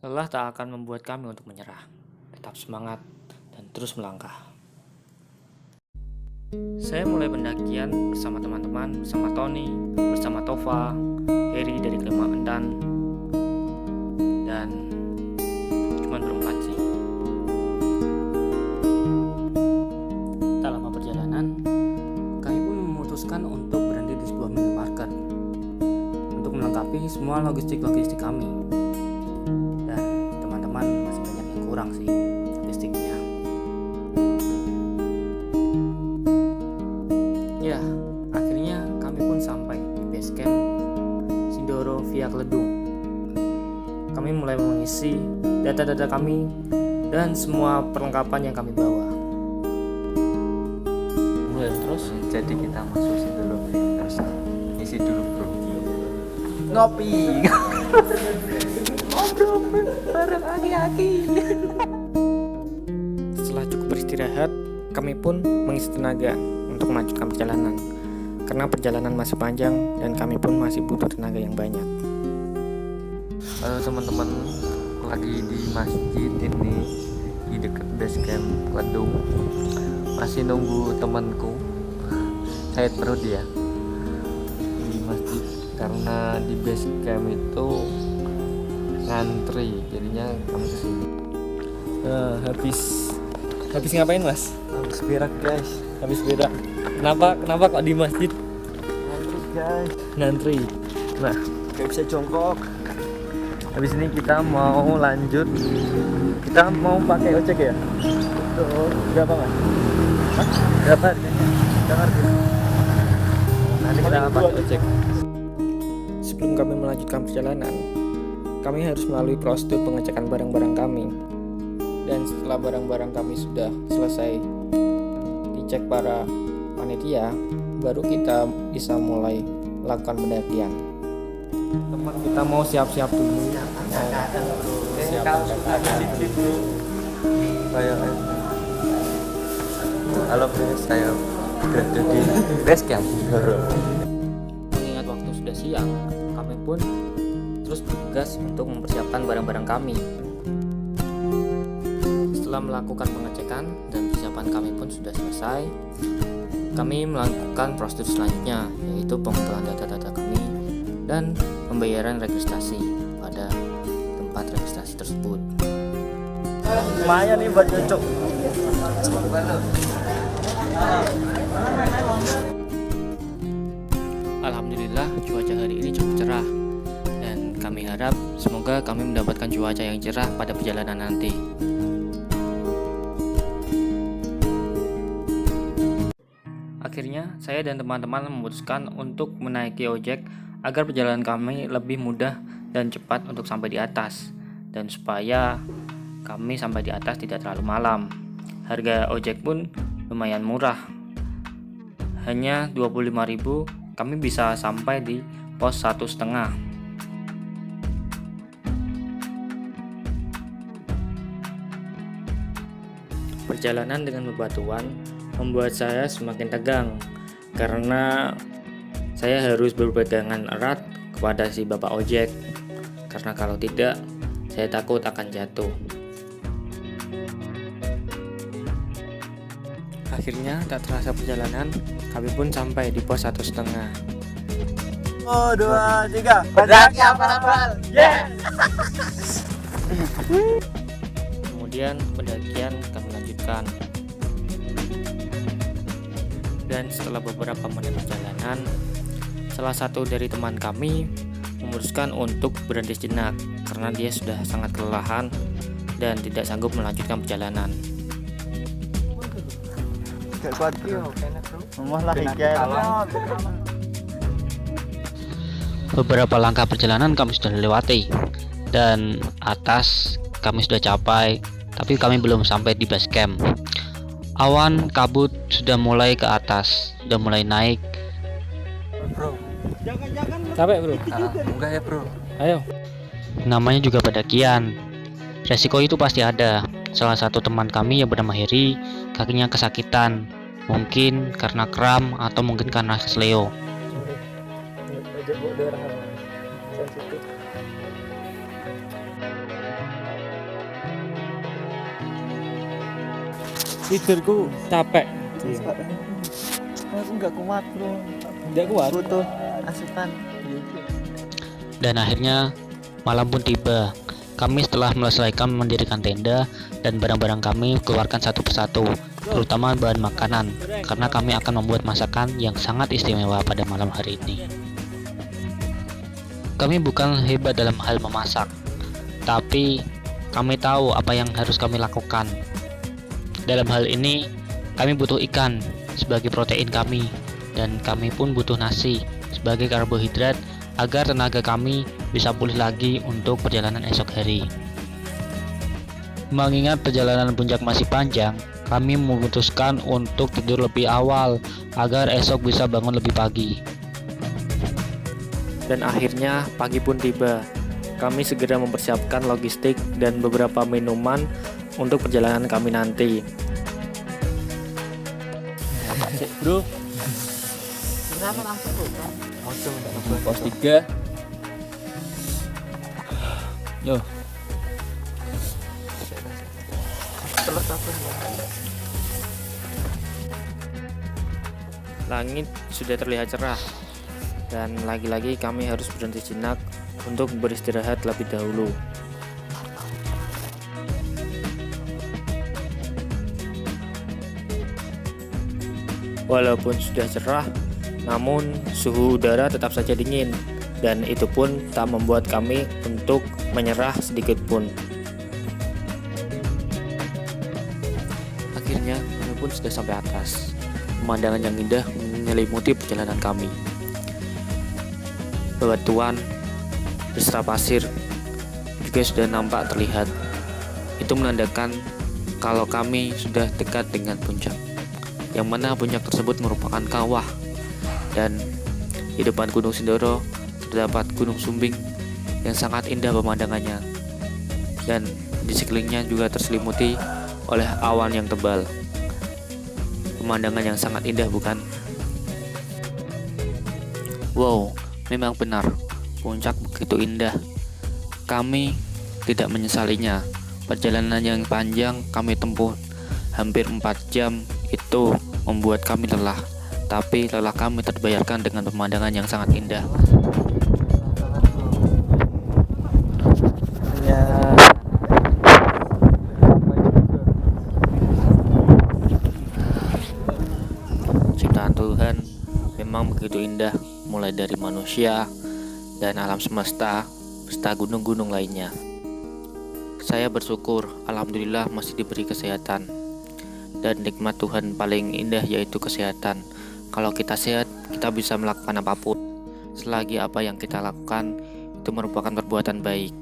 Lelah tak akan membuat kami untuk menyerah. Tetap semangat dan terus melangkah. Saya mulai pendakian bersama teman-teman, bersama Tony, bersama Tova, Heri dari Kalimantan, dan cuman berempat sih. Tak lama perjalanan, kami pun memutuskan untuk berhenti di sebuah minimarket untuk melengkapi semua logistik kami. Dan teman-teman masih banyak yang kurang sih logistiknya. Ya, akhirnya kami pun sampai di base camp Sindoro via Kledung. Kami mulai mengisi data-data kami dan semua perlengkapan yang kami bawa. Mulai terus, Jadi kita masuk situ dulu, terus isi dulu bro. Ngopi. Ngobrol bareng aki-aki. setelah cukup beristirahat, kami pun mengisi tenaga untuk melanjutkan perjalanan. Karena perjalanan masih panjang dan kami pun masih butuh tenaga yang banyak. Halo teman-teman, lagi di masjid ini di dekat base camp Kledung. Masih nunggu temanku Said perut ya di masjid, karena di base camp itu ngantri, jadinya kami kesini. Habis ngapain mas? Habis berak guys, Habis beda. Kenapa kok di masjid ngantri guys, ngantri? nah gak bisa jongkok. Habis ini kita mau lanjut, kita mau pakai ojek ya. Betul. Berapa mas? Berapa harganya? Nggak ngerti. Nanti kita pakai ojek. Sebelum kami melanjutkan perjalanan, kami harus melalui prosedur pengecekan barang-barang kami. Dan setelah barang-barang kami sudah selesai dicek para panitia, baru kita bisa mulai melakukan pendakian. Teman, kita mau siap-siap dulu. Halo guys, saya berada di base camp. Mengingat waktu sudah siang, kami pun terus bergegas untuk mempersiapkan barang-barang kami. Setelah melakukan pengecekan dan persiapan kami pun sudah selesai, kami melakukan prosedur selanjutnya, yaitu pengumpulan data-data kami dan pembayaran registrasi pada tempat registrasi tersebut. Lumayan nih buat cocok. Alhamdulillah cuaca hari ini cukup cerah, dan kami harap semoga kami mendapatkan cuaca yang cerah pada perjalanan nanti. Akhirnya saya dan teman-teman memutuskan untuk menaiki ojek agar perjalanan kami lebih mudah dan cepat untuk sampai di atas, dan supaya kami sampai di atas tidak terlalu malam. Harga ojek pun lumayan murah, hanya 25.000 kami bisa sampai di pos 1,5. Perjalanan dengan bebatuan membuat saya semakin tegang karena saya harus berpegangan erat kepada si bapak ojek, karena kalau tidak saya takut akan jatuh. Akhirnya tak terasa perjalanan, kami pun sampai di pos 1,5. 1, 2, 3. Pendaki apal-apal. Yes. Kemudian pendakian kami lanjutkan. Dan setelah beberapa menit perjalanan, salah satu dari teman kami memutuskan untuk berhenti sejenak karena dia sudah sangat kelelahan dan tidak sanggup melanjutkan perjalanan. Gak kuat yo, lah Beberapa langkah perjalanan kami sudah lewati dan atas kami sudah capai, tapi kami belum sampai di base camp. Awan kabut sudah mulai ke atas, sudah mulai naik. bro. Capek bro? Enggak ya bro. Ayo. Namanya juga pendakian, resiko itu pasti ada. Salah satu teman kami yang bernama Heri, kakinya kesakitan, mungkin karena kram atau mungkin karena kesleo. tidurku capek. Aku nggak kuat bro, Tidak kuat. butuh asupan. Dan akhirnya malam pun tiba. Kami setelah menyelesaikan mendirikan tenda dan barang-barang kami keluarkan satu persatu, terutama bahan makanan, karena kami akan membuat masakan yang sangat istimewa pada malam hari ini. Kami bukan hebat dalam hal memasak, tapi kami tahu apa yang harus kami lakukan. Dalam hal ini, kami butuh ikan sebagai protein kami, dan kami pun butuh nasi sebagai karbohidrat agar tenaga kami bisa pulih lagi untuk perjalanan esok hari. Mengingat perjalanan puncak masih panjang, kami memutuskan untuk tidur lebih awal agar esok bisa bangun lebih pagi. Dan akhirnya pagi pun tiba. Kami segera mempersiapkan logistik dan beberapa minuman untuk perjalanan kami nanti. Bro, Kenapa langsung bukan? Langsung pos 3. Yo, telur apa? langit sudah terlihat cerah. Dan lagi-lagi kami harus berhenti sejenak untuk beristirahat lebih dahulu. Walaupun sudah cerah, namun suhu udara tetap saja dingin, dan itu pun tak membuat kami untuk menyerah sedikit pun. Akhirnya kami pun sudah sampai atas. Pemandangan yang indah menyelimuti perjalanan kami. Bebatuan beserta pasir juga sudah nampak terlihat. Itu menandakan kalau kami sudah dekat dengan puncak, yang mana puncak tersebut merupakan kawah. Dan di depan Gunung Sindoro terdapat Gunung Sumbing yang sangat indah pemandangannya, dan di sekelilingnya juga terselimuti oleh awan yang tebal. Pemandangan yang sangat indah, bukan? Wow, memang benar, puncak begitu indah. Kami tidak menyesalinya. Perjalanan yang panjang kami tempuh hampir 4 jam itu membuat kami lelah, tapi lelah kami terbayarkan dengan pemandangan yang sangat indah. Ya. Ciptaan Tuhan memang begitu indah, mulai dari manusia dan alam semesta beserta gunung-gunung lainnya. Saya bersyukur, alhamdulillah masih diberi kesehatan. Dan nikmat Tuhan paling indah yaitu kesehatan. Kalau kita sehat, kita bisa melakukan apapun selagi apa yang kita lakukan itu merupakan perbuatan baik.